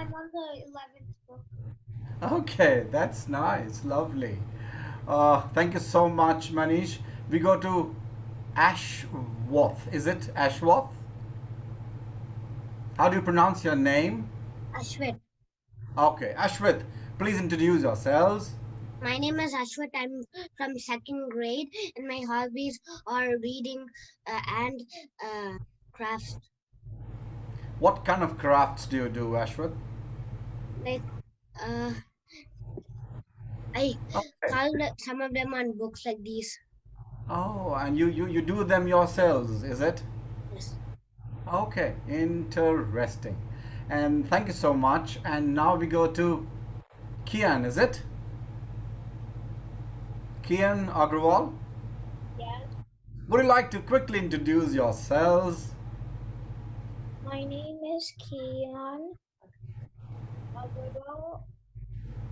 I'm on the 11th book. Okay, that's nice, lovely. Thank you so much, Manish. We go to Ashworth. Is it Ashworth? How do you pronounce your name? Ashwit. Okay, Ashworth, please introduce yourselves. My name is Ashwit. I'm from second grade, and my hobbies are reading and crafts. What kind of crafts do you do, Ashworth? Like uh, I Okay. colored some of them on books like these. Oh, and you do them yourselves, is it? Yes. Okay, interesting. And thank you so much. And now we go to Kian, is it? Kian Agrawal? Yes. Would you like to quickly introduce yourselves? My name is Kian Agarwal,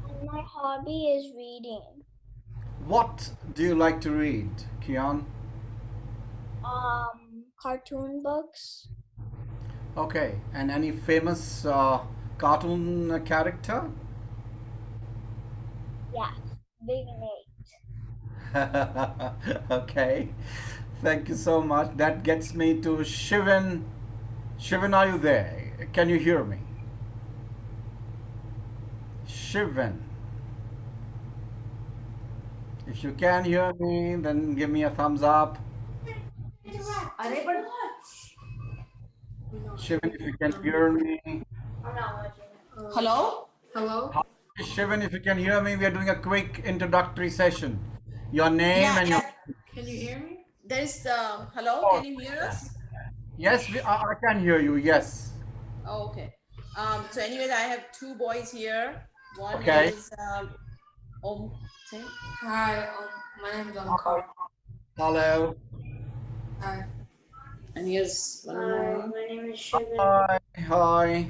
and my hobby is reading. What do you like to read, Kian? Cartoon books. Okay, and any famous cartoon character? Yes. Big Nate. Okay, thank you so much. That gets me to Shivan. Shivan, are you there? Can you hear me? Shivan. If you can hear me, then give me a thumbs up. Shivan, if you can hear me. Hello? Hello? Hi, Shivan, if you can hear me, we are doing a quick introductory session. Your name Yeah, and your. yeah. Can you hear me? There's hello, Oh, can you hear us? yes, I can hear you. Yes. Oh, okay. So anyways, I have two boys here. One Okay. is Om say? Hi, my name is Omkar. Hello. Hi. And here's one more. My name is Shivan. Hi. Hi.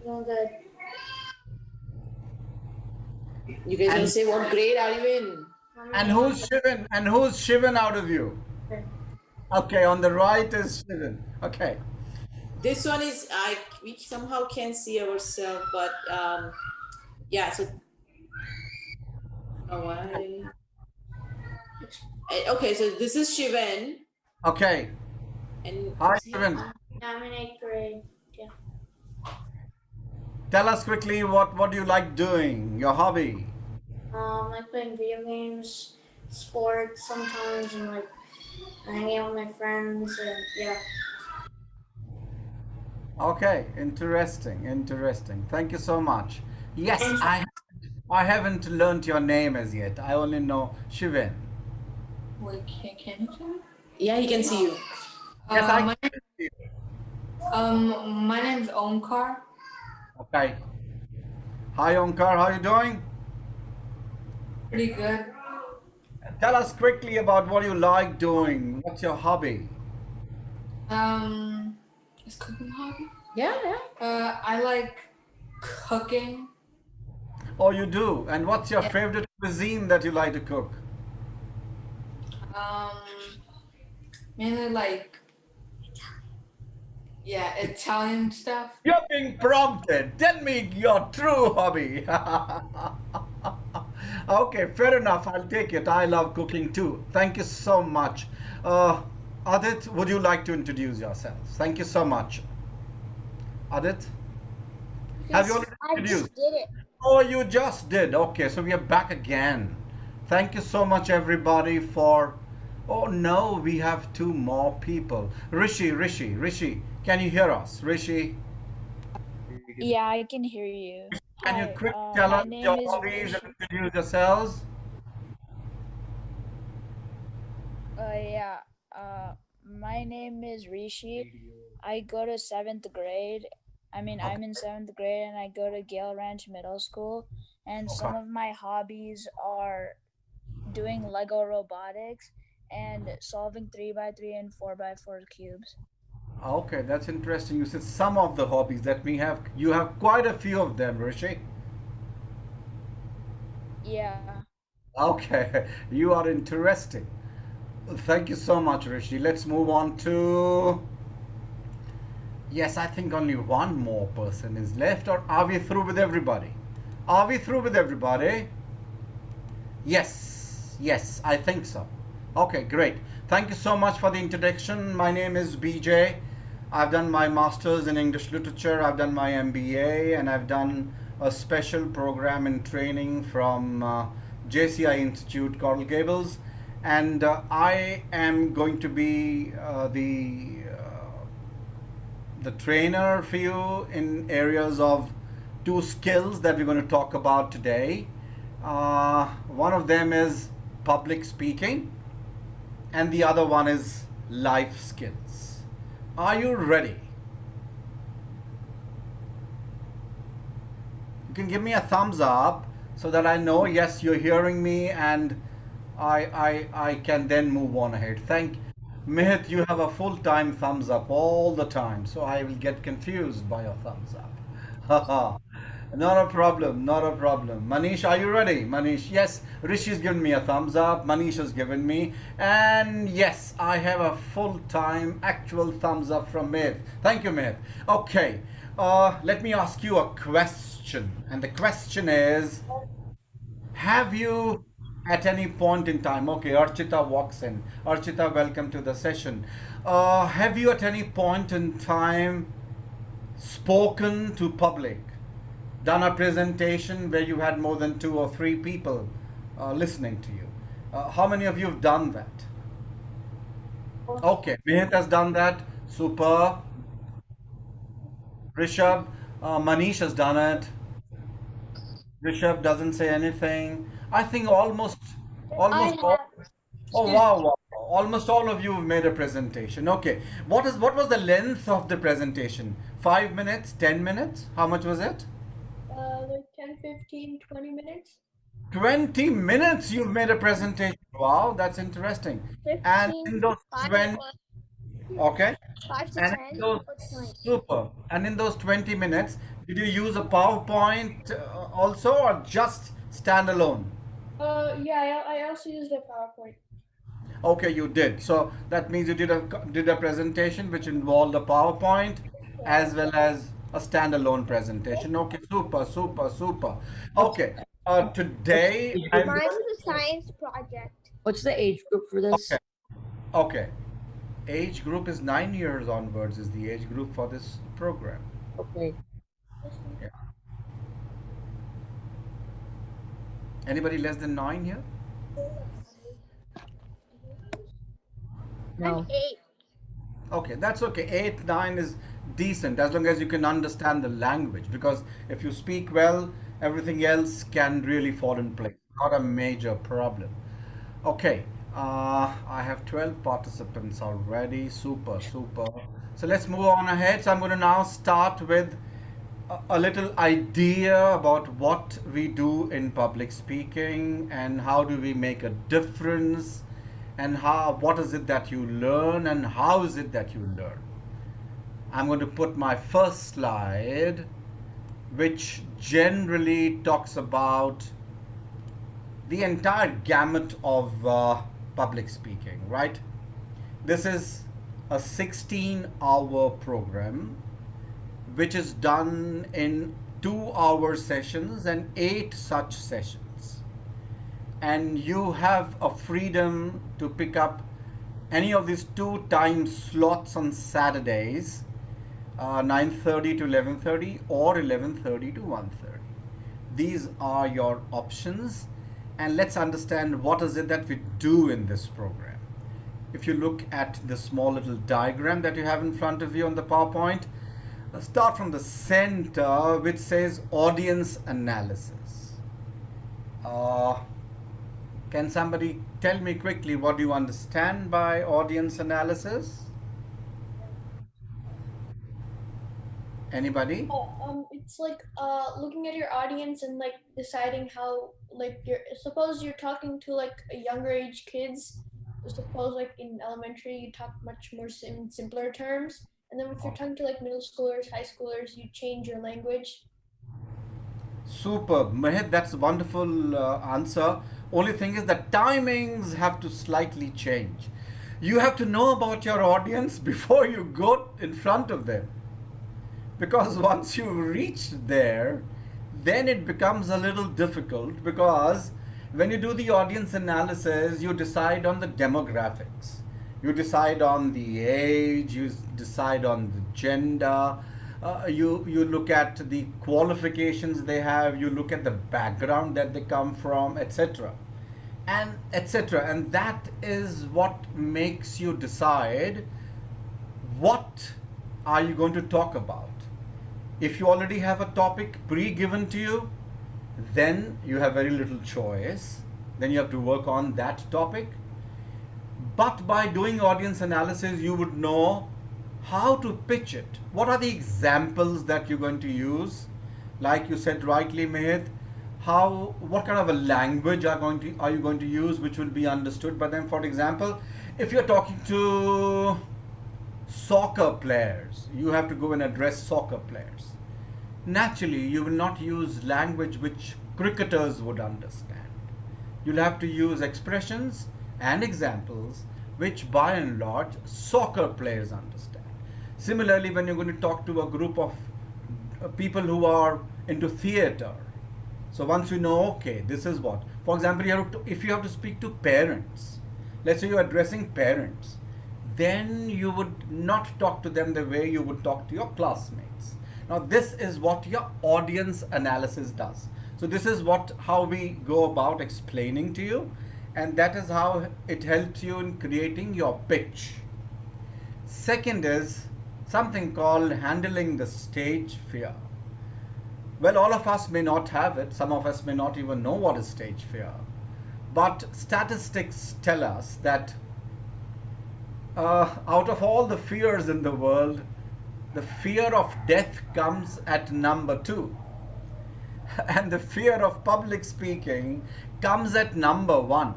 Doing good. You guys wanna And say what grade are you in? and who's Shivan? And who's Shivan out of you? Okay, on the right is Shivan. Okay. This one is we somehow can't see ourselves, but yeah, so oh why? Okay, so this is Shivan Okay. and Hi, is he- Shivan. I'm in 8th grade. Tell us quickly what do you like doing? Your hobby. Like playing video games, sports sometimes, and like hanging out with my friends, and yeah. Okay, interesting, interesting. Thank you so much. Yes, And I haven't learnt your name as yet. I only know Shivan. Wait, can you hear me? Yeah, he can see you. Yes, I My can see you. my name is Omkar. Okay. Hi, Omkar. How are you doing? Pretty good. Tell us quickly about what you like doing. What's your hobby? Is cooking a hobby? Yeah, yeah. I like cooking. Oh, you do. And what's your Yeah. favorite cuisine that you like to cook? Um, Mainly like Italian stuff. You're being prompted. Tell me your true hobby. Okay, fair enough. I'll take it. I love cooking too. Thank you so much. Uh, Adit, would you like to introduce yourself? Thank you so much. Adit, have you yes, already I introduced? just did it. Oh, you just did. Okay, so we are back again. Thank you so much, everybody, for. Oh no, we have two more people. Rishi, can you hear us? Rishi, Yeah, I can hear you. can you Hi, quick tell my us name your is hobbies and Rishi. introduce yourselves? Yeah, my name is Rishi. I go to seventh grade. Okay, I'm in seventh grade and I go to Gale Ranch Middle School. And okay, some of my hobbies are doing Lego robotics and solving 3x3 and 4x4 cubes. okay. That's interesting. You said some of the hobbies that we have. You have quite a few of them, Rishi. Yeah. Okay, you are interesting. Thank you so much, Rishi. Let's move on to Yes, I think only one more person is left, or are we through with everybody? Are we through with everybody? Yes, yes, I think so. Okay, great. Thank you so much for the introduction. My name is BJ. I've done my master's in English literature, I've done my MBA, and I've done a special program in training from JCI Institute, Coral Gables. And I am going to be the trainer for you in areas of two skills that we're going to talk about today. One of them is public speaking, and the other one is life skills. Are you ready? You can give me a thumbs up so that I know, yes, you're hearing me, and I can then move on ahead. Thank Mihit, you have a full-time thumbs up all the time, so I will get confused by your thumbs up. Not a problem, not a problem. Manish, are you ready? Manish, yes. Rishi's given me a thumbs up. Manish has given me. And yes, I have a full-time actual thumbs up from Mihit. Thank you, Mihit. Okay, let me ask you a question. And the question is, have you at any point in time, okay, Archita walks in. Archita, welcome to the session. Have you at any point in time spoken to public, done a presentation where you had more than 2 or 3 people listening to you? How many of you have done that? Okay, Mihit has done that. Super. Rishabh, Manish has done it. Rishabh doesn't say anything. I think almost all. Oh wow, wow. Almost all of you have made a presentation. Okay. What was the length of the presentation? 5 minutes, 10 minutes? How much was it? Like 10, 15, 20 minutes. 20 minutes you've made a presentation. Wow, that's interesting. And 15, in those 20, okay. 5 to And 10. in those, What's nice? super. And in those 20 minutes, did you use a PowerPoint also, or just standalone? Yeah, I also used a PowerPoint. Okay, you did. So that means you did a presentation which involved a PowerPoint as well as a standalone presentation. Okay, super, super, super. Okay, today I'm Mine was a science project. What's the age group for this? okay. Okay, age group is 9 years onwards is the age group for this program. Okay. Yeah. Anybody less than 9 here? No. I'm 8. Okay, that's okay. 8, 9 is decent as long as you can understand the language, because if you speak well, everything else can really fall in place. Not a major problem. Okay, I have 12 participants already. Super, super. So let's move on ahead. So I'm going to now start with a little idea about what we do in public speaking and how do we make a difference, and what is it that you learn and how is it that you learn. I'm going to put my first slide, which generally talks about the entire gamut of public speaking, right? This is a 16-hour program which is done in 2-hour sessions and 8 such sessions. And you have a freedom to pick up any of these 2 time slots on Saturdays, 9:30 to 11:30 or 11:30 to 1:30. These are your options, and let's understand what is it that we do in this program. If you look at the small little diagram that you have in front of you on the PowerPoint, start from the center, which says audience analysis. Can somebody tell me quickly what do you understand by audience analysis? Anybody? It's like looking at your audience and like deciding how like suppose you're talking to like a younger age kids. Suppose like in elementary you talk much more in simpler terms, and then if you're talking to like middle schoolers, high schoolers, you change your language. Superb. Mahit, that's a wonderful answer. Only thing is the timings have to slightly change. You have to know about your audience before you go in front of them. because once you reach there, then it becomes a little difficult, because when you do the audience analysis, you decide on the demographics, you decide on the age, you decide on the gender, you look at the qualifications they have, you look at the background that they come from, etc. And etc. And that is what makes you decide what are you going to talk about. If you already have a topic pre-given to you, then you have very little choice. Then you have to work on that topic. But by doing audience analysis, you would know how to pitch it. What are the examples that you're going to use? Like you said rightly, Mehit, what kind of a language are you going to use which will be understood by them? For example, if you're talking to soccer players, you have to go and address soccer players. Naturally, you will not use language which cricketers would understand. You'll have to use expressions and examples which by and large soccer players understand. Similarly, when you're going to talk to a group of people who are into theater, so once you know, okay, this is what, for example, if you have to speak to parents, let's say you're addressing parents, then you would not talk to them the way you would talk to your classmates. Now, this is what your audience analysis does. So this is how we go about explaining to you, and that is how it helps you in creating your pitch. Second is something called handling the stage fear. Well, all of us may not have it. Some of us may not even know what is stage fear. But statistics tell us that out of all the fears in the world, the fear of death comes at number 2. And the fear of public speaking comes at number 1.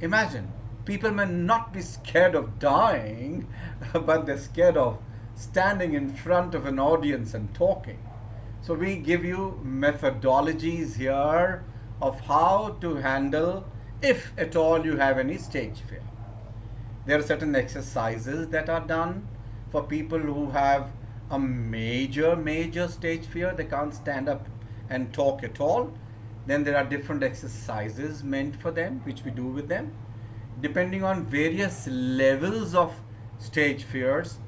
Imagine, people may not be scared of dying, but they're scared of standing in front of an audience and talking. So we give you methodologies here of how to handle, if at all you have any stage fear. There are certain exercises that are done for people who have a major stage fear. They can't stand up and talk at all. Then there are different exercises meant for them, which we do with them. Depending on various levels of stage fears,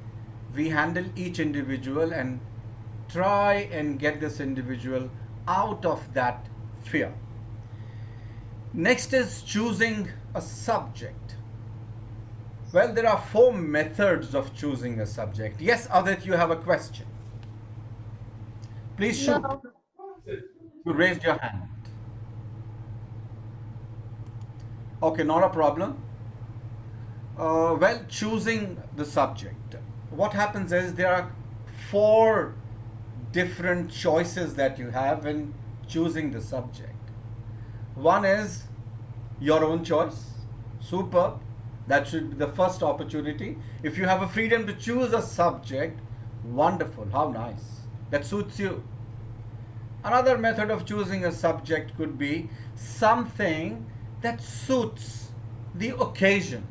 we handle each individual and try and get this individual out of that fear. Next is choosing a subject. Well, there are 4 methods of choosing a subject. Yes, Adit, you have a question. Please shoot. No. You raised your hand. Okay, not a problem. Well, choosing the subject. What happens is there are 4 different choices that you have in choosing the subject. One is your own choice. Superb. That should be the first opportunity. If you have a freedom to choose a subject, wonderful, how nice. That suits you. Another method of choosing a subject could be something that suits the occasion.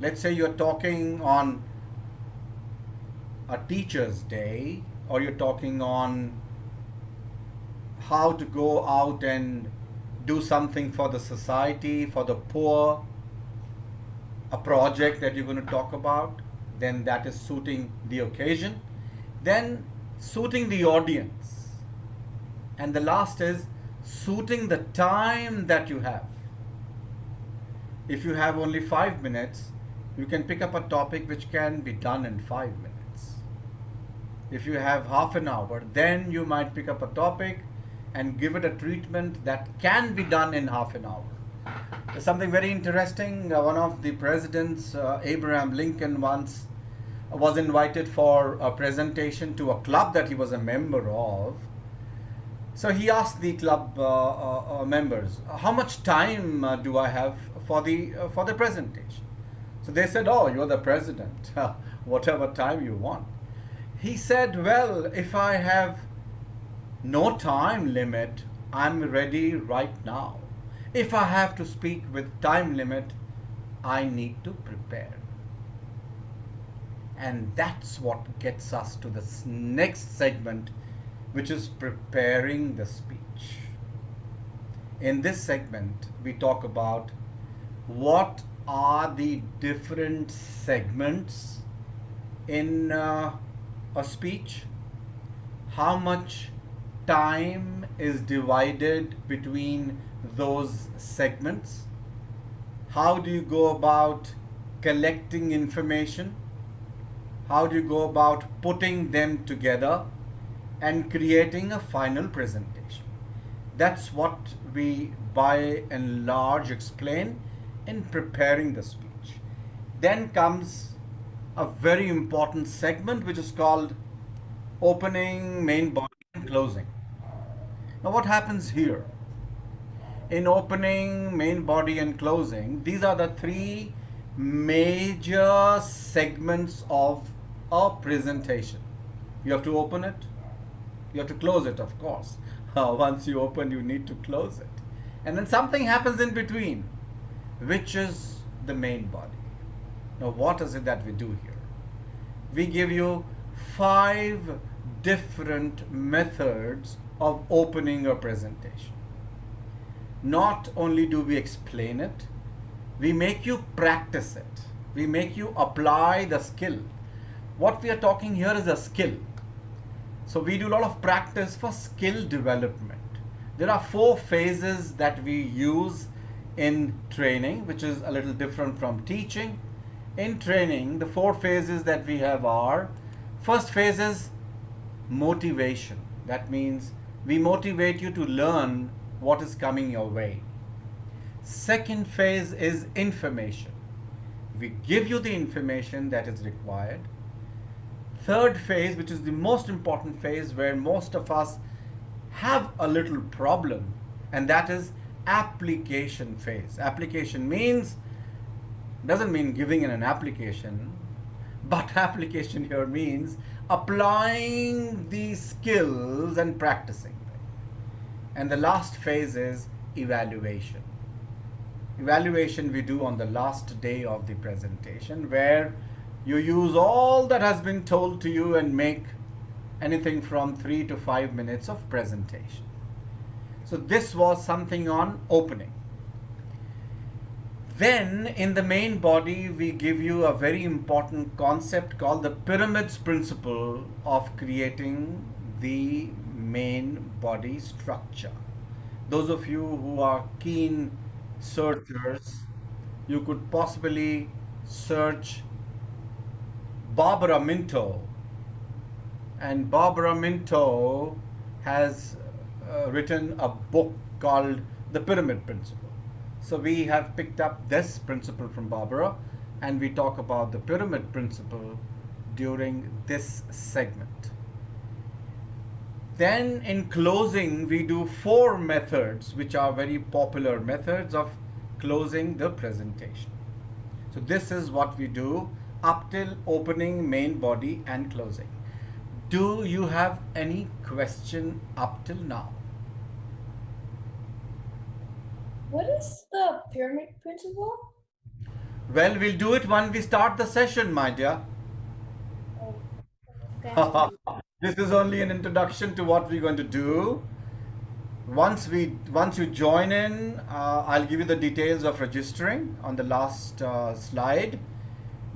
Let's say you're talking on a teacher's day, or you're talking on how to go out and do something for the society, for the poor, a project that you're going to talk about, then that is suiting the occasion. Then suiting the audience. And the last is suiting the time that you have. If you have only 5 minutes, you can pick up a topic which can be done in 5 minutes. If you have half an hour, then you might pick up a topic and give it a treatment that can be done in half an hour. There's something very interesting. One of the presidents, Abraham Lincoln, once was invited for a presentation to a club that he was a member of. So he asked the club members, how much time do I have for the presentation? So they said, oh, you're the president, whatever time you want. He said, well, if I have no time limit, I'm ready right now. If I have to speak with time limit, I need to prepare. And that's what gets us to this next segment, which is preparing the speech. In this segment, we talk about what are the different segments in a speech, how much time is divided between those segments, how do you go about collecting information, how do you go about putting them together and creating a final presentation. That's what we by and large explain in preparing the speech. Then comes a very important segment which is called opening, main body, and closing. Now, what happens here? In opening, main body, and closing, these are the three major segments of a presentation. You have to open it, you have to close it, of course. Once you open, you need to close it. And then something happens in between, which is the main body. Now, what is it that we do here? We give you 5 different methods of opening a presentation. Not only do we explain it, we make you practice it. We make you apply the skill. What we are talking here is a skill. So we do a lot of practice for skill development. There are 4 phases that we use in training, which is a little different from teaching. In training, the 4 phases that we have are, first phase is motivation. That means we motivate you to learn what is coming your way. Second phase is information. We give you the information that is required. Third phase, which is the most important phase where most of us have a little problem, and that is application phase. Application doesn't mean giving in an application, but application here means applying these skills and practicing them. And the last phase is evaluation. Evaluation we do on the last day of the presentation, where you use all that has been told to you and make anything from 3 to 5 minutes of presentation. So this was something on opening. Then in the main body, we give you a very important concept called the pyramids principle of creating the main body structure. Those of you who are keen searchers, you could possibly search Barbara Minto, and Barbara Minto has written a book called The Pyramid Principle. So we have picked up this principle from Barbara, and we talk about the pyramid principle during this segment. Then in closing, we do 4 methods which are very popular methods of closing the presentation. So this is what we do up till opening, main body, and closing. Do you have any question up till now? What is the pyramid principle? Well, we'll do it when we start the session, my dear. Okay. This is only an introduction to what we're going to do. Once you join in, I'll give you the details of registering on the last slide.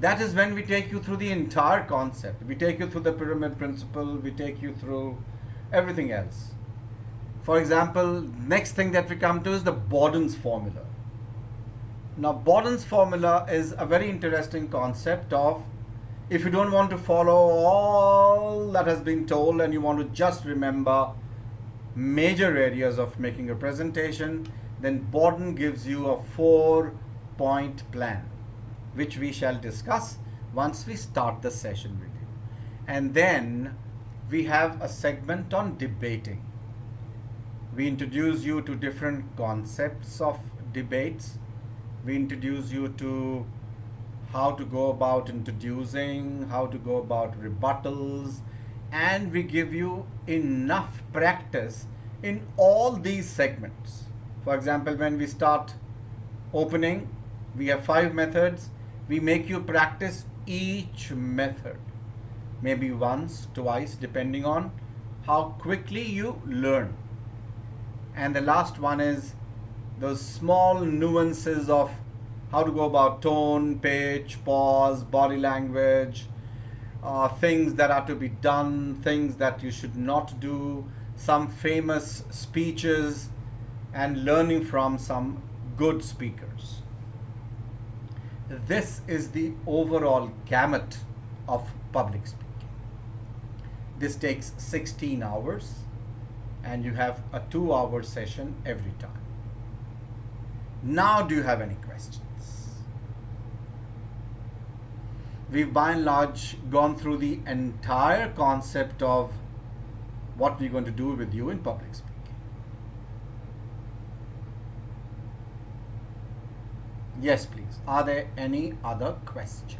That is when we take you through the entire concept. We take you through the pyramid principle. We take you through everything else. For example, next thing that we come to is the Borden's formula. Now, Borden's formula is a very interesting concept of, if you don't want to follow all that has been told and you want to just remember major areas of making a presentation, then Borden gives you a 4-point plan, which we shall discuss once we start the session with you. And then we have a segment on debating. We introduce you to different concepts of debates. We introduce you to how to go about introducing, how to go about rebuttals, and we give you enough practice in all these segments. For example, when we start opening, we have 5 methods. We make you practice each method, maybe once, twice, depending on how quickly you learn. And the last one is those small nuances of how to go about tone, pitch, pause, body language, things that are to be done, things that you should not do, some famous speeches, and learning from some good speakers. This is the overall gamut of public speaking. This takes 16 hours and you have a 2-hour session every time. Now, do you have any questions? We've by and large gone through the entire concept of what we're going to do with you in public speaking. Yes, please. Are there any other questions?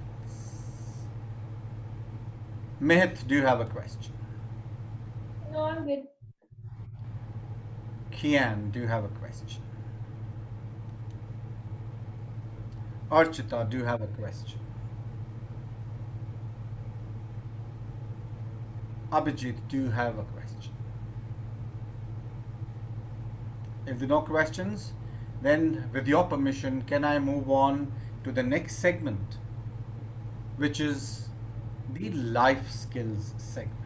Mehit, do you have a question? No, I'm good. Kian, do you have a question? Archita, do you have a question? Abhijit, do you have a question? If there are no questions, then with your permission, can I move on to the next segment, which is the life skills segment.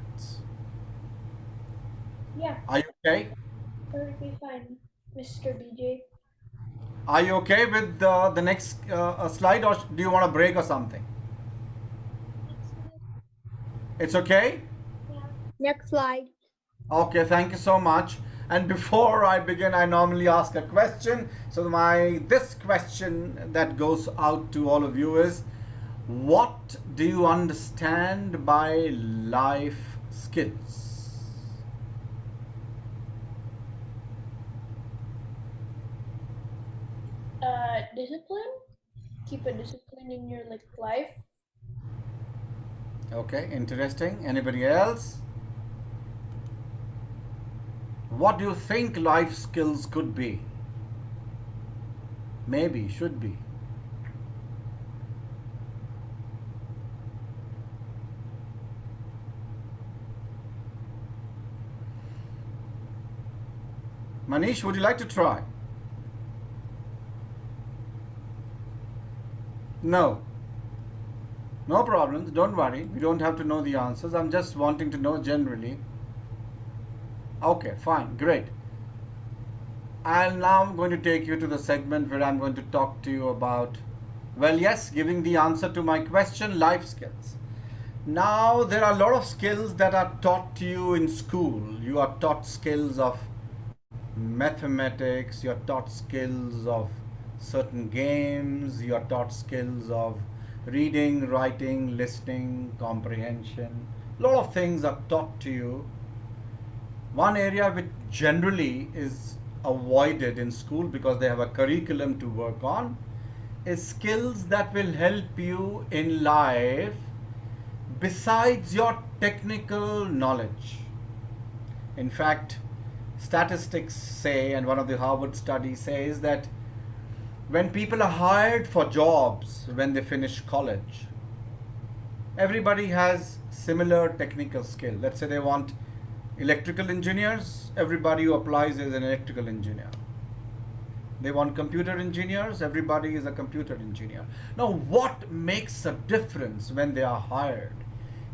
Yeah, Are you okay? perfectly fine, Mr. DJ. Are you okay with the next slide, or do you want a break or something? It's okay? Next slide. Okay, thank you so much. And before I begin, I normally ask a question. So this question that goes out to all of you is, what do you understand by life skills? Discipline. Keep a discipline in your life. Okay, interesting. Anybody else? What do you think life skills could be? Maybe, should be. Manish, would you like to try? No. No problems. Don't worry. We don't have to know the answers. I'm just wanting to know generally. Okay, fine. Great. And now I'm going to take you to the segment where I'm going to talk to you about, well, yes, giving the answer to my question, life skills. Now, there are a lot of skills that are taught to you in school. You are taught skills of mathematics, you are taught skills of certain games, you are taught skills of reading, writing, listening, comprehension. A lot of things are taught to you. One area which generally is avoided in school because they have a curriculum to work on is skills that will help you in life besides your technical knowledge. In fact, statistics say, and one of the Harvard studies says, that when people are hired for jobs when they finish college, everybody has similar technical skill. Let's say they want electrical engineers, everybody who applies is an electrical engineer. They want computer engineers, everybody is a computer engineer. Now, what makes a difference when they are hired?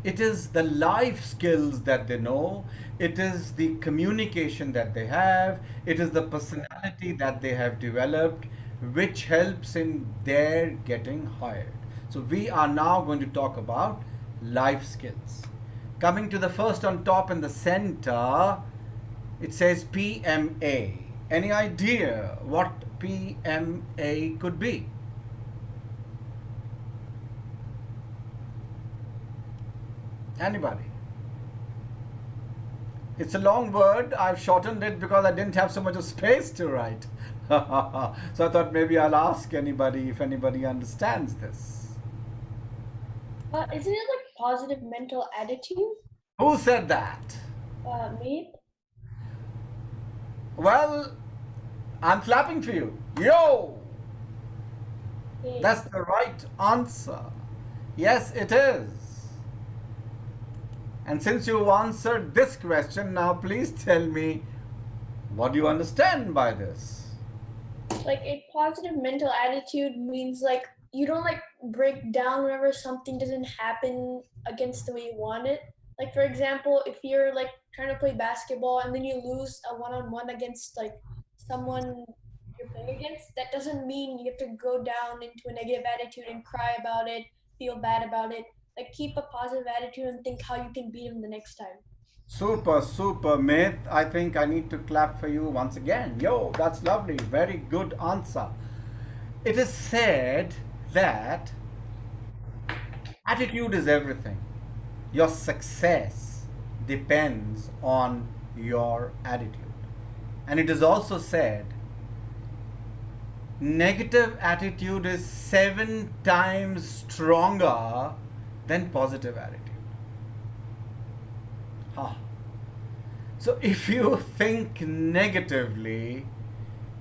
It is the life skills that they know, it is the communication that they have, it is the personality that they have developed, which helps in their getting hired. So we are now going to talk about life skills. Coming to the first on top in the center, it says PMA. Any idea what PMA could be? Anybody? It's a long word. I've shortened it because I didn't have so much of space to write. So I thought maybe I'll ask anybody if anybody understands this. Isn't it like positive mental attitude? Who said that? Me. Well, I'm clapping for you. Yo! Yay. That's the right answer. Yes, it is. And since you answered this question, now please tell me, what do you understand by this? Like a positive mental attitude means like you don't like break down whenever something doesn't happen against the way you want it. Like for example, if you're like trying to play basketball and then you lose a one-on-one against like someone you're playing against, that doesn't mean you have to go down into a negative attitude and cry about it, feel bad about it. Like keep a positive attitude and think how you can beat him the next time. Super, super myth. I think I need to clap for you once again. Yo, that's lovely. Very good answer. It is said that attitude is everything. Your success depends on your attitude. And it is also said negative attitude is 7 times stronger than positive attitude. Huh. So if you think negatively,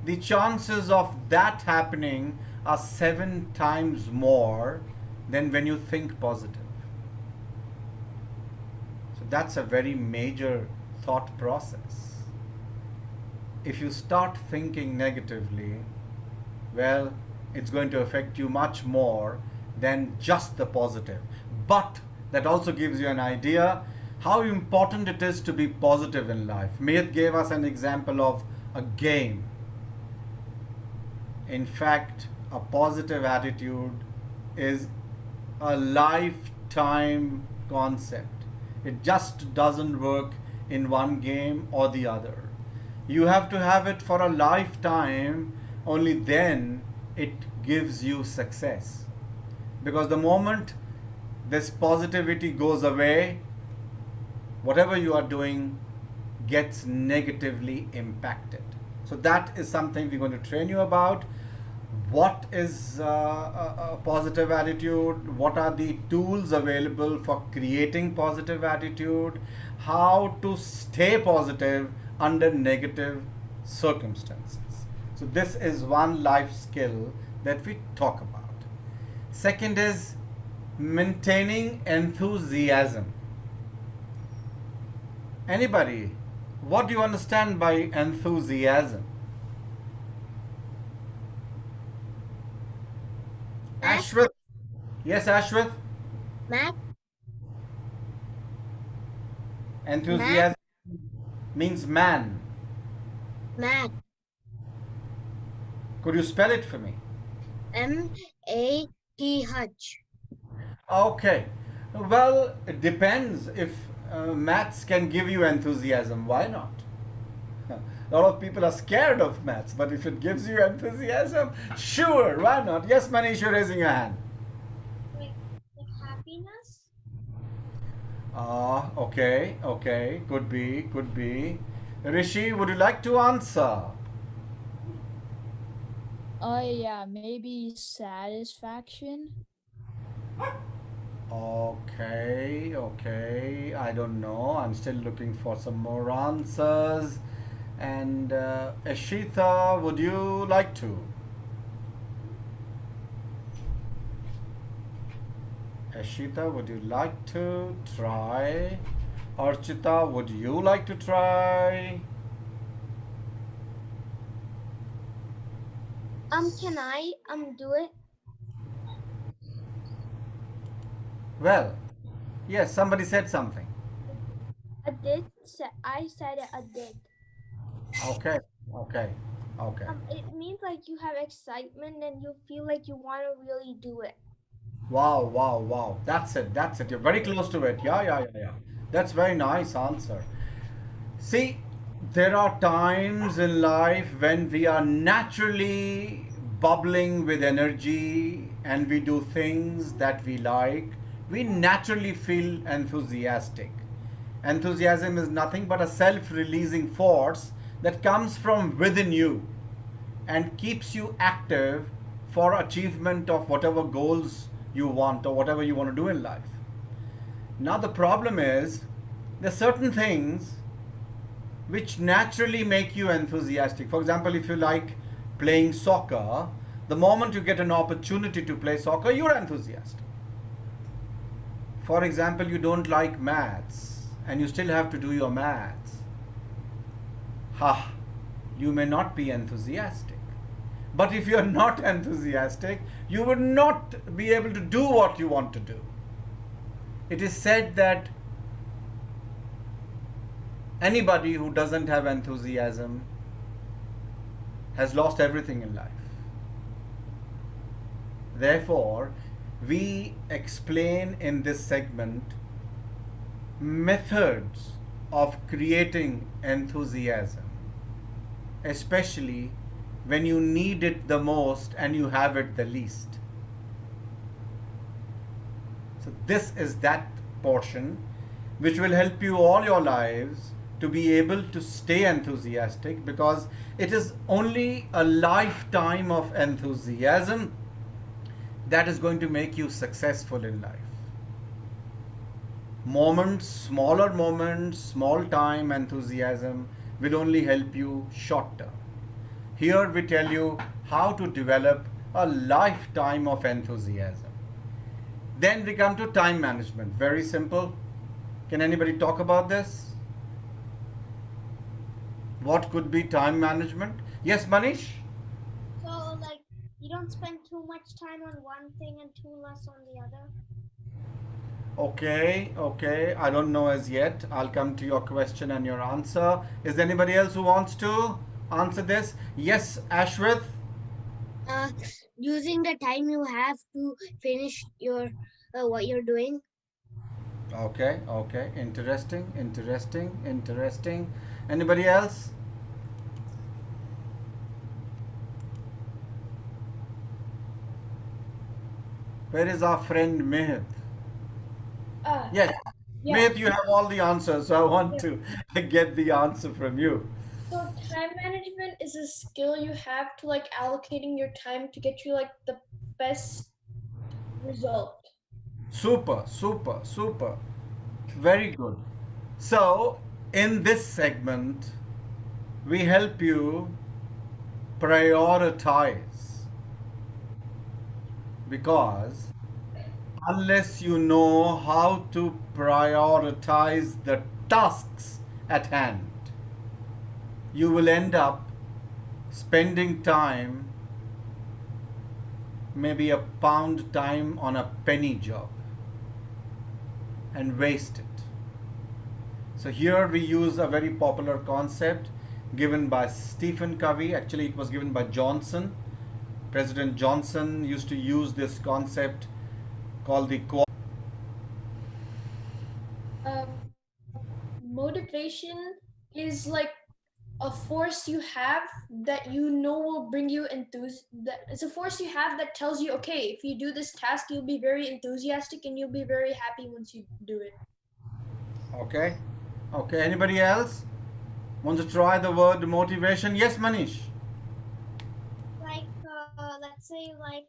the chances of that happening are 7 times more than when you think positive. So that's a very major thought process. If you start thinking negatively, well, it's going to affect you much more than just the positive. But that also gives you an idea how important it is to be positive in life. Mayat gave us an example of a game. In fact, a positive attitude is a lifetime concept. It just doesn't work in one game or the other. You have to have it for a lifetime, only then it gives you success. Because the moment this positivity goes away, whatever you are doing gets negatively impacted. So that is something we're going to train you about. What is a positive attitude? What are the tools available for creating positive attitude? How to stay positive under negative circumstances. So this is one life skill that we talk about. Second is maintaining enthusiasm. Anybody, what do you understand by enthusiasm? Ashwith? Yes, Ashwith? Matt, Enthusiasm means man. Matt, Could you spell it for me? Math. Okay. Well, it depends. If maths can give you enthusiasm, why not? A lot of people are scared of maths, but if it gives you enthusiasm, sure, why not? Yes, Manish, you're raising your hand. Like happiness? Okay, could be. Rishi, would you like to answer? Yeah, maybe satisfaction. Okay, I don't know. I'm still looking for some more answers. And Ashita, would you like to? Ashita, would you like to try? Archita, would you like to try? Can I do it? Well, yes, somebody said something. I did. I said it. I did. Okay. It means like you have excitement and you feel like you want to really do it. Wow. That's it. You're very close to it. Yeah. That's very nice answer. See, there are times in life when we are naturally bubbling with energy and we do things that we like. We naturally feel enthusiastic. Enthusiasm is nothing but a self-releasing force that comes from within you and keeps you active for achievement of whatever goals you want or whatever you want to do in life. Now the problem is there are certain things which naturally make you enthusiastic. For example, if you like playing soccer, the moment you get an opportunity to play soccer, you're enthusiastic. For example, you don't like maths and you still have to do your maths. Ha! You may not be enthusiastic. But if you're not enthusiastic, you would not be able to do what you want to do. It is said that anybody who doesn't have enthusiasm has lost everything in life. Therefore, we explain in this segment methods of creating enthusiasm, especially when you need it the most and you have it the least. So this is that portion which will help you all your lives to be able to stay enthusiastic, because it is only a lifetime of enthusiasm that is going to make you successful in life. Moments, small time enthusiasm will only help you short term. Here we tell you how to develop a lifetime of enthusiasm. Then we come to time management. Very simple. Can anybody talk about this? What could be time management? Yes, Manish? So, like, you don't spend too much time on one thing and too less on the other. Okay. I don't know as yet. I'll come to your question and your answer. Is there anybody else who wants to answer this? Yes, Ashwith? Using the time you have to finish your what you're doing. Okay. Interesting. Anybody else? Where is our friend Mehit? Yes. Yeah. Mehit, you have all the answers, so I want to get the answer from you. So time management is a skill you have to like allocating your time to get you like the best result. Super. Very good. So, in this segment, we help you prioritize, because unless you know how to prioritize the tasks at hand, you will end up spending time, maybe a pound time on a penny job, and waste it. So here we use a very popular concept given by Stephen Covey. Actually, it was given by Johnson. President Johnson used to use this concept called the Motivation is like a force you have that you know will bring you that it's a force you have that tells you, okay, if you do this task, you'll be very enthusiastic and you'll be very happy once you do it. Okay. Anybody else want to try the word motivation? Yes, Manish. Like, let's say like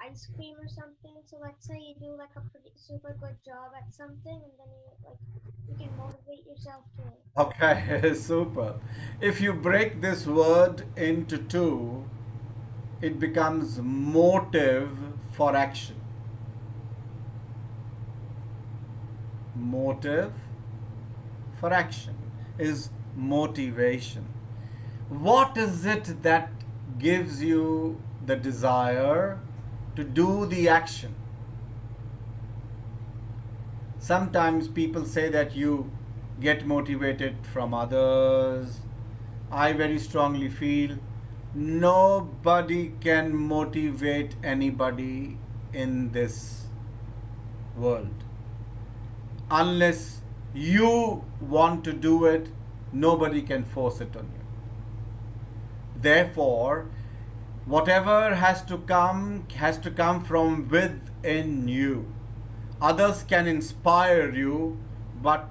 ice cream or something. So let's say you do like a pretty super good job at something, and then you can motivate yourself to it. Okay, super. If you break this word into two, it becomes motive for action. Motive for action is motivation. What is it that gives you the desire to do the action? Sometimes people say that you get motivated from others. I very strongly feel nobody can motivate anybody in this world. Unless you want to do it, nobody can force it on you. Therefore, whatever has to come from within you. Others can inspire you, but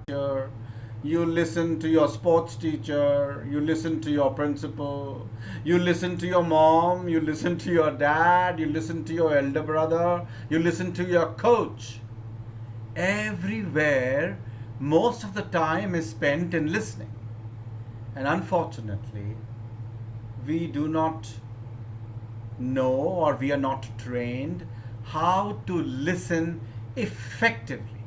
you listen to your sports teacher, you listen to your principal, you listen to your mom, you listen to your dad, you listen to your elder brother, you listen to your coach. Everywhere, most of the time is spent in listening. And unfortunately, we do not know, or we are not trained how to listen effectively.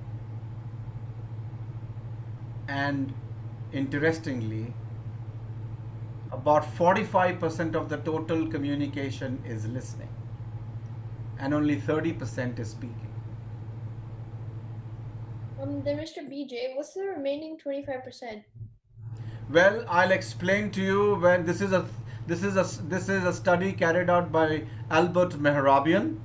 And interestingly, about 45% of the total communication is listening, and only 30% is speaking. Then Mr. BJ, what's the remaining 25%? Well, I'll explain to you when this is a study carried out by Albert Mehrabian.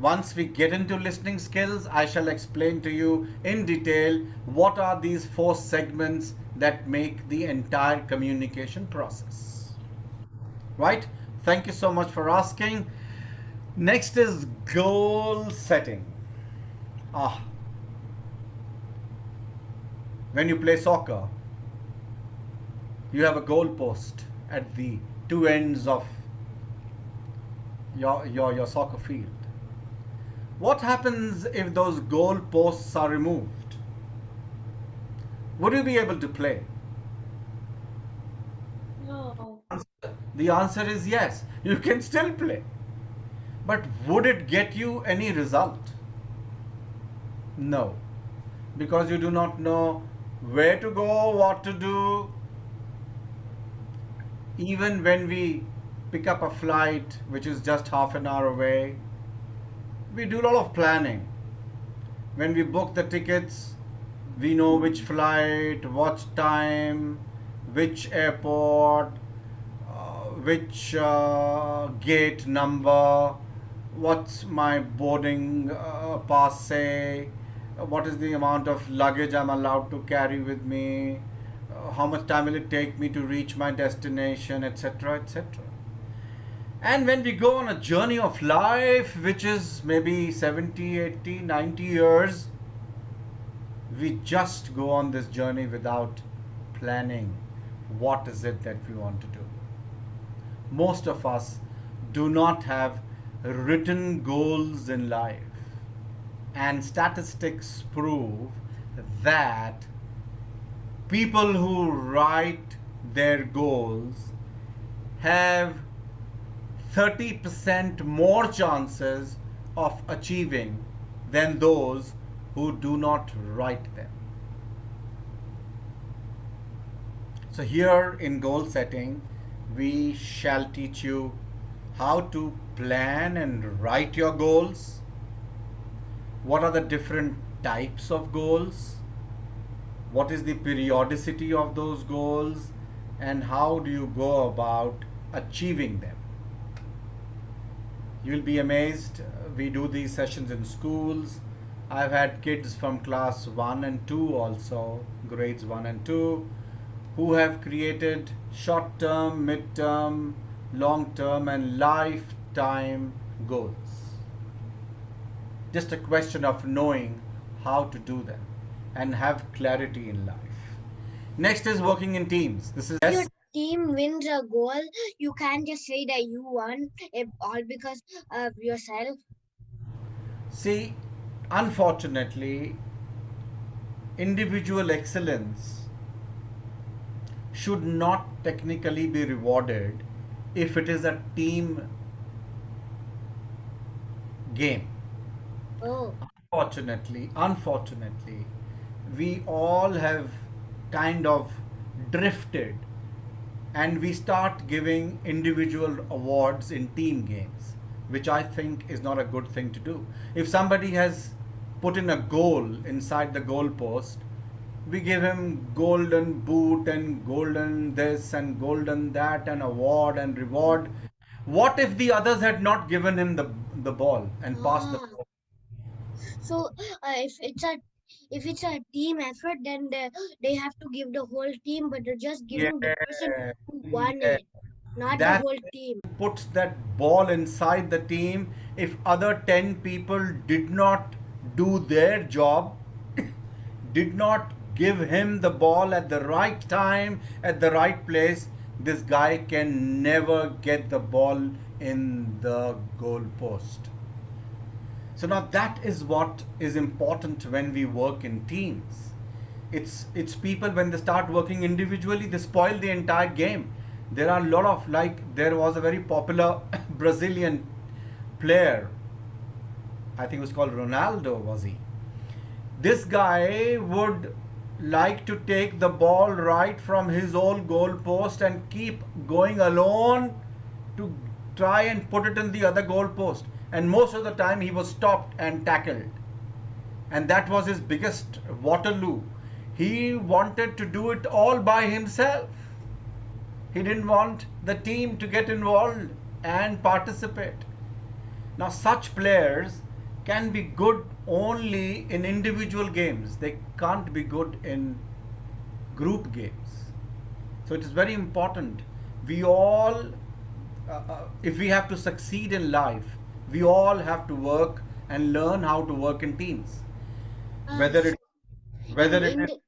Once we get into listening skills, I shall explain to you in detail what are these four segments that make the entire communication process. Right? Thank you so much for asking. Next is goal setting. Ah, when you play soccer, you have a goal post at the two ends of your soccer field. What happens if those goal posts are removed? Would you be able to play? No. The answer is yes, you can still play. But would it get you any result? No, because you do not know where to go, what to do. Even when we pick up a flight which is just half an hour away, we do a lot of planning. When we book the tickets, we know which flight, what time, which airport, which gate number, what's my boarding pass say, what is the amount of luggage I'm allowed to carry with me, how much time will it take me to reach my destination, etc., etc. And when we go on a journey of life, which is maybe 70, 80, 90 years, we just go on this journey without planning what is it that we want to do. Most of us do not have written goals in life. And statistics prove that people who write their goals have 30% more chances of achieving than those who do not write them. So here in goal setting, we shall teach you how to plan and write your goals. What are the different types of goals? What is the periodicity of those goals? And how do you go about achieving them? You'll be amazed. We do these sessions in schools. I've had kids from class 1 and 2 also, grades 1 and 2, who have created short-term, mid-term, long-term and lifetime goals. Just a question of knowing how to do them and have clarity in life. Next is working in teams. This is Your team wins a goal, you can't just say that you won it all because of yourself. See, unfortunately, individual excellence should not technically be rewarded if it is a team game. Oh, Unfortunately, we all have kind of drifted and we start giving individual awards in team games, which I think is not a good thing to do. If somebody has put in a goal inside the goal post, we give him golden boot and golden this and golden that and award and reward. What if the others had not given him the ball and passed the Ah. ball? so if it's a team effort, then they have to give the whole team, but they're just giving the person Yeah, who won yeah. it, not the That whole team. puts that ball inside the team. If other 10 people did not do their job, did not give him the ball at the right time, at the right place, this guy can never get the ball in the goal post. So now that is what is important when we work in teams. It's people when they start working individually, they spoil the entire game. There are a lot of, like, there was a very popular Brazilian player, I think it was called Ronaldo, was he? This guy would like to take the ball right from his own goal post and keep going alone to try and put it in the other goal post. And most of the time he was stopped and tackled. And that was his biggest Waterloo. He wanted to do it all by himself. He didn't want the team to get involved and participate. Now, such players can be good only in individual games. They can't be good in group games. So it is very important. We all, if we have to succeed in life, we all have to work and learn how to work in teams. Whether it, whether it is,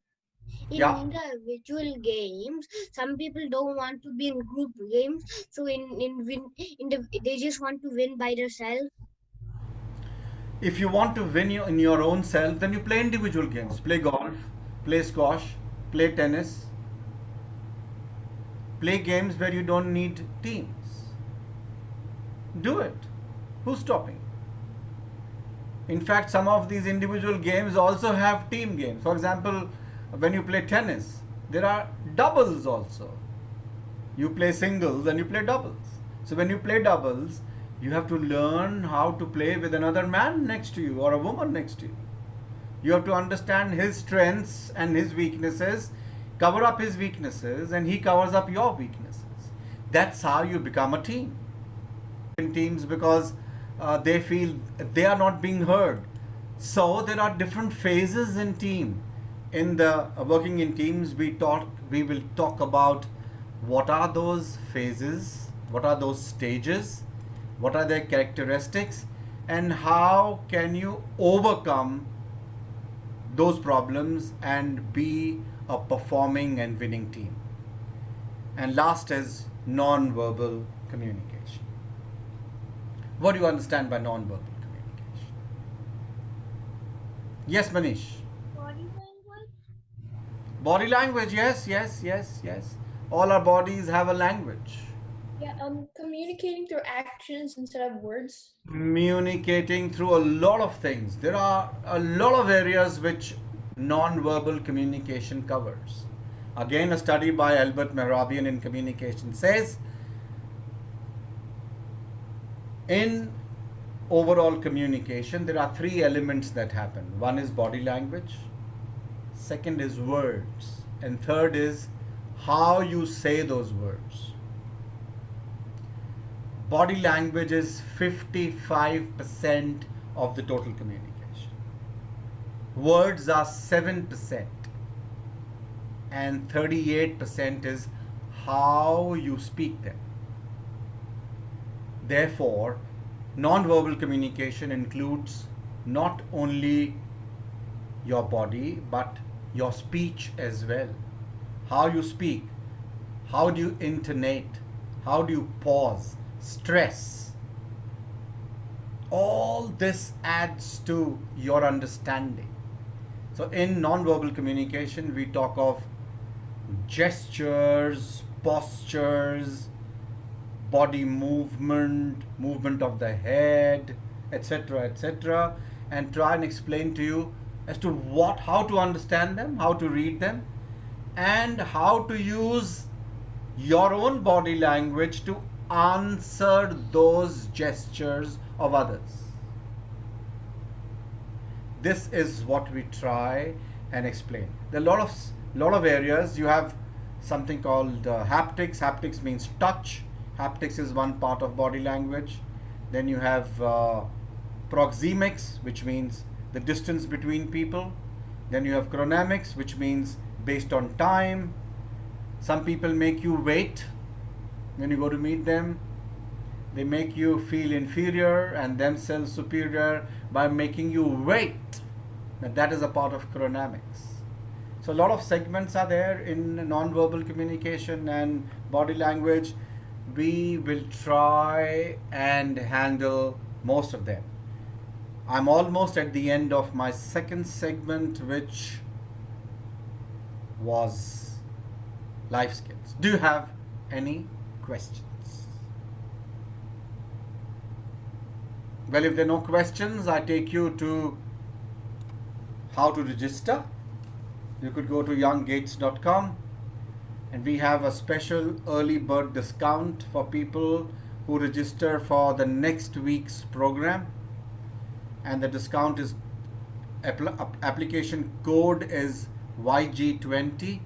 In yeah. individual games, some people don't want to be in group games, so they just want to win by themselves. If you want to win in your own self, then you play individual games. Play golf, play squash, play tennis. Play games where you don't need teams. Do it. Who's stopping? In fact, some of these individual games also have team games. For example, when you play tennis, there are doubles also. You play singles and you play doubles. So when you play doubles, you have to learn how to play with another man next to you or a woman next to you. You have to understand his strengths and his weaknesses, cover up his weaknesses, and he covers up your weaknesses. That's how you become a team. In teams, because they feel they are not being heard. So there are different phases in team. In the working in teams, we will talk about what are those phases, what are those stages, what are their characteristics, and how can you overcome those problems and be a performing and winning team. And last is non-verbal communication. What do you understand by non-verbal communication? Yes, Manish. Body language. Body language, yes. All our bodies have a language. Yeah, communicating through actions instead of words. Communicating through a lot of things. There are a lot of areas which non-verbal communication covers. Again, a study by Albert Mehrabian in communication says, in overall communication, there are three elements that happen. One is body language, second is words, and third is how you say those words. Body language is 55% of the total communication. Words are 7%, and 38% is how you speak them. Therefore, non-verbal communication includes not only your body but your speech as well. How you speak, how do you intonate, how do you pause, stress. All this adds to your understanding. So in non-verbal communication, we talk of gestures, postures, body movement of the head, etc., and try and explain to you as to how to understand them, how to read them, and how to use your own body language to answer those gestures of others. This is what we try and explain. There are a lot of areas. You have something called haptics. Haptics means touch. Haptics is one part of body language. Then you have proxemics, which means the distance between people. Then you have chronamics, which means based on time. Some people make you wait when you go to meet them. They make you feel inferior and themselves superior by making you wait. Now that is a part of chronamics. So a lot of segments are there in non-verbal communication and body language. We will try and handle most of them. I'm almost at the end of my second segment, which was life skills. Do you have any questions? Well, if there are no questions, I take you to how to register. You could go to younggates.com, and we have a special early bird discount for people who register for the next week's program. And the discount is application code is YG20.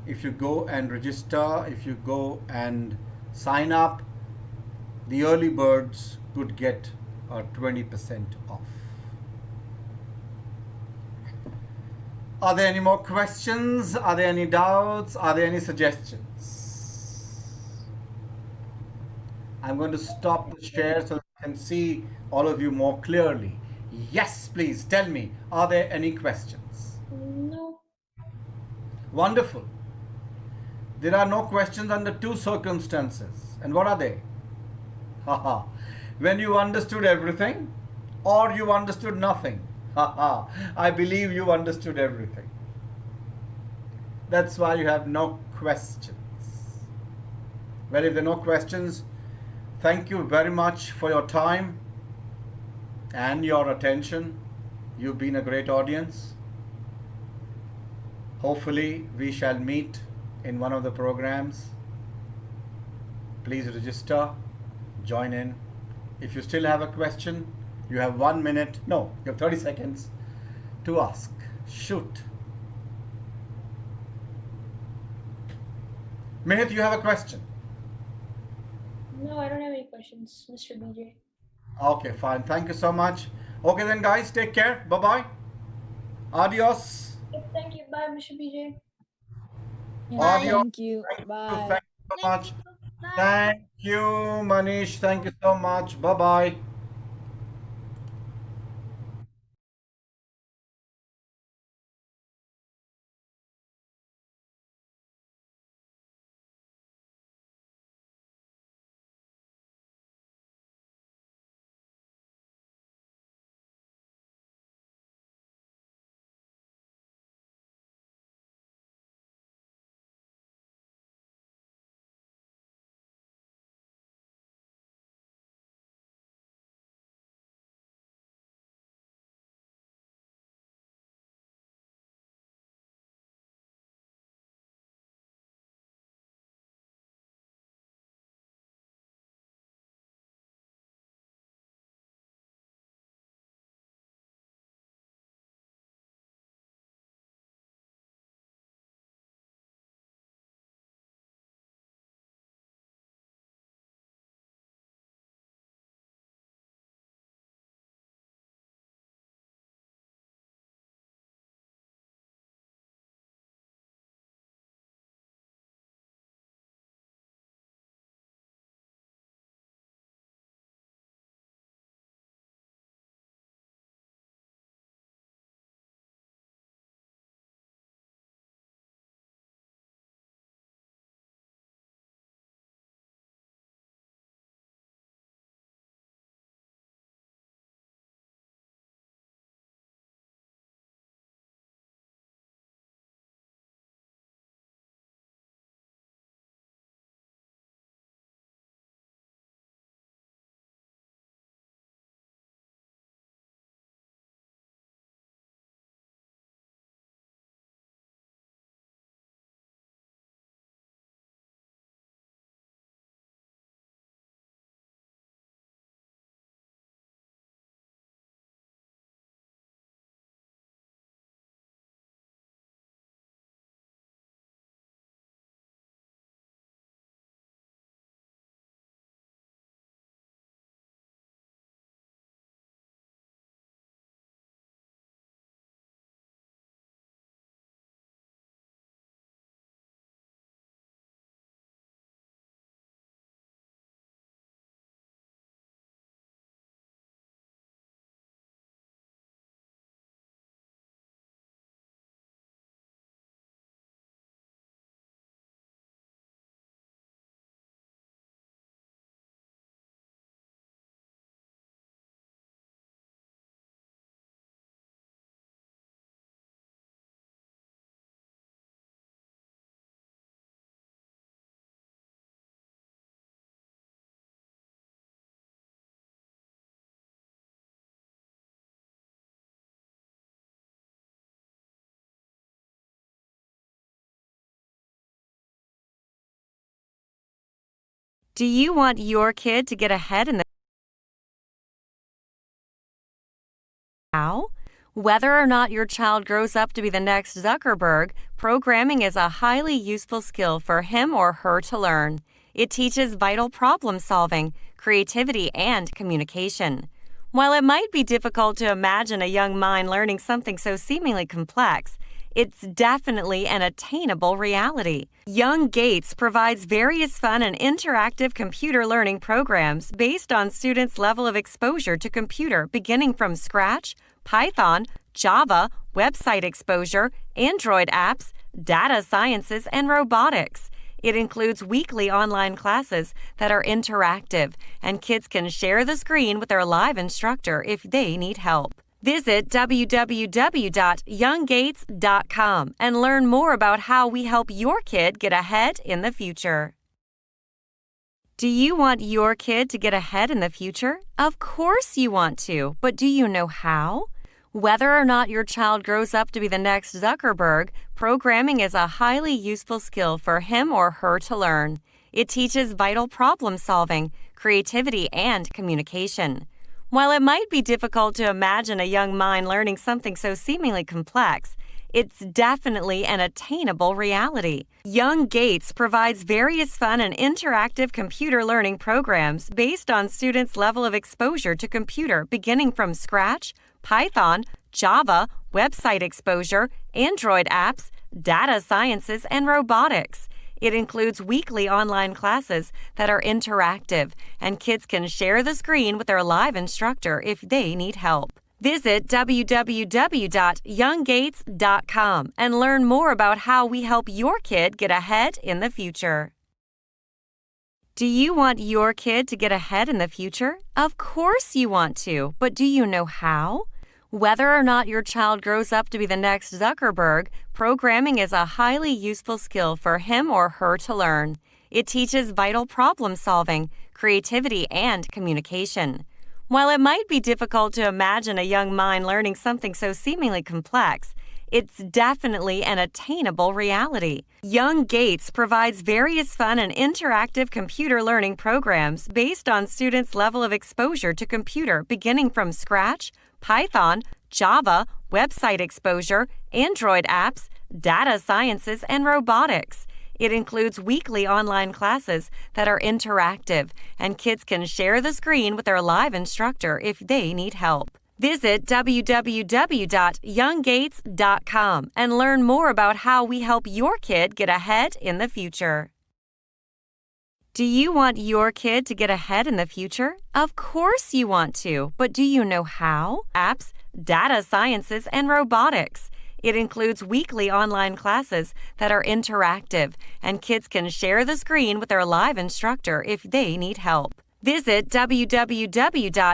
If you go and register, if you go and sign up, the early birds could get a 20% off. Are there any more questions? Are there any doubts? Are there any suggestions? I'm going to stop the share so that I can see all of you more clearly. Yes, please tell me, are there any questions? No. Wonderful. There are no questions under two circumstances. And what are they? Haha. When you understood everything or you understood nothing. Haha. I believe you understood everything. That's why you have no questions. Well, if there are no questions, thank you very much for your time and your attention. You've been a great audience. Hopefully, we shall meet in one of the programs. Please register, join in. If you still have a question, you have 1 minute, no, you have 30 seconds to ask. Shoot. Mehit, you have a question? No, I don't have any questions, Mr. BJ. Okay, fine. Thank you so much. Okay then, guys, take care. Bye-bye. Adios. Yep, thank you. Bye, Mr. BJ. Yeah, Adios. thank you. Thank you. Bye. Thank you so much. Thank you. Bye. Thank you, Manish. Thank you so much. Bye-bye. Do you want your kid to get ahead in the How? Whether or not your child grows up to be the next Zuckerberg, programming is a highly useful skill for him or her to learn. It teaches vital problem solving, creativity, and communication. While it might be difficult to imagine a young mind learning something so seemingly complex, it's definitely an attainable reality. Young Gates provides various fun and interactive computer learning programs based on students' level of exposure to computer beginning from scratch, Python, Java, website exposure, Android apps, data sciences, and robotics. It includes weekly online classes that are interactive, and kids can share the screen with their live instructor if they need help. Visit www.younggates.com and learn more about how we help your kid get ahead in the future. Do you want your kid to get ahead in the future? Of course you want to, but do you know how? Whether or not your child grows up to be the next Zuckerberg, programming is a highly useful skill for him or her to learn. It teaches vital problem solving, creativity, and communication. While it might be difficult to imagine a young mind learning something so seemingly complex, it's definitely an attainable reality. Young Gates provides various fun and interactive computer learning programs based on students' level of exposure to computer beginning from scratch, Python, Java, website exposure, Android apps, data sciences, and robotics. It includes weekly online classes that are interactive, and kids can share the screen with their live instructor if they need help. Visit www.younggates.com and learn more about how we help your kid get ahead in the future. Do you want your kid to get ahead in the future? Of course you want to, but do you know how? Whether or not your child grows up to be the next Zuckerberg, programming is a highly useful skill for him or her to learn. It teaches vital problem solving, creativity, and communication. While it might be difficult to imagine a young mind learning something so seemingly complex, it's definitely an attainable reality. Young Gates provides various fun and interactive computer learning programs based on students' level of exposure to computer beginning from scratch, Python, Java, website exposure, Android apps, data sciences, and robotics. It includes weekly online classes that are interactive, and kids can share the screen with their live instructor if they need help. Visit www.younggates.com and learn more about how we help your kid get ahead in the future. Do you want your kid to get ahead in the future? Of course you want to, but do you know how? Apps, data sciences, and robotics. It includes weekly online classes that are interactive, and kids can share the screen with their live instructor if they need help. Visit www.younggates.com